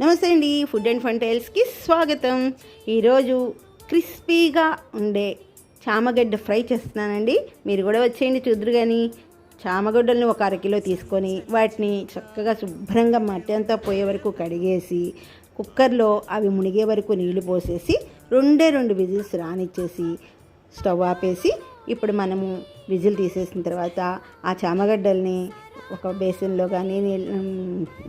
నమస్తే అండి, food and fun టైల్స్కి స్వాగతం. ఈరోజు క్రిస్పీగా ఉండే చామగడ్డ ఫ్రై చేస్తున్నానండి. మీరు కూడా వచ్చేయండి చూద్దరు. కానీ చామగడ్డలను ఒక అరకిలో తీసుకొని వాటిని చక్కగా శుభ్రంగా మట్టి అంతా పోయే వరకు కడిగేసి కుక్కర్లో అవి మునిగే వరకు నీళ్లు పోసేసి రెండు విజిల్స్ రానిచ్చేసి స్టవ్ ఆపేసి ఇప్పుడు మనము విజిల్ తీసేసిన తర్వాత ఆ చామగడ్డల్ని ఒక బేసిన్లో కానీ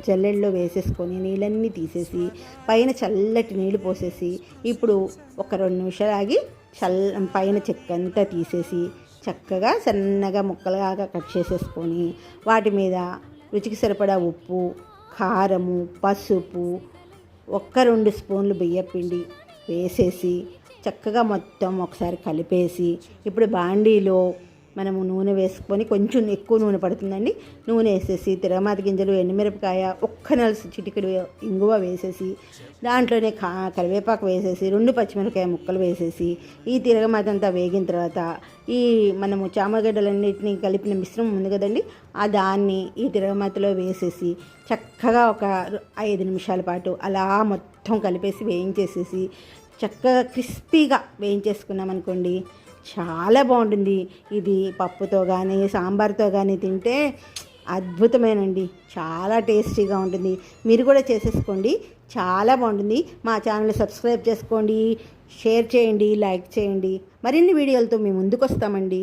జల్లెడలో వేసేసుకొని నీళ్ళన్నీ తీసేసి పైన చల్లటి నీళ్ళు పోసేసి ఇప్పుడు ఒక 2 నిమిషాలు ఆగి పైన చెక్కంతా తీసేసి చక్కగా సన్నగా ముక్కలుగా కట్ చేసేసుకొని వాటి మీద రుచికి సరిపడా ఉప్పు, కారము, పసుపు, 1-2 స్పూన్లు బియ్యపిండి వేసేసి చక్కగా మొత్తం ఒకసారి కలిపేసి ఇప్పుడు బాండీలో మనము నూనె వేసుకొని కొంచెం ఎక్కువ నూనె పడుతుందండి. నూనె వేసేసి తిరగమాత గింజలు, ఎండుమిరపకాయ, 1 చిటికెడు ఇంగువ వేసేసి దాంట్లోనే కరివేపాకు వేసేసి 2 పచ్చిమిరపకాయ ముక్కలు వేసేసి ఈ తిరగమాత అంతా వేగిన తర్వాత ఈ మనము చామగడ్డలన్నింటినీ కలిపిన మిశ్రమం ఉంది కదండి, ఆ దాన్ని ఈ తిరగమాతలో వేసేసి చక్కగా ఒక 5 నిమిషాల పాటు అలా మొత్తం కలిపేసి వేయించేసేసి చక్కగా క్రిస్పీగా వేయించేసుకున్నామనుకోండి, చాలా బాగుంటుంది. ఇది పప్పుతో కానీ సాంబార్తో కానీ తింటే అద్భుతమేనండి, చాలా టేస్టీగా ఉంటుంది. మీరు కూడా చేసేసుకోండి, చాలా బాగుంటుంది. మా ఛానల్ సబ్స్క్రైబ్ చేసుకోండి, షేర్ చేయండి, లైక్ చేయండి. మరిన్ని వీడియోలతో మేము ముందుకు వస్తామండి.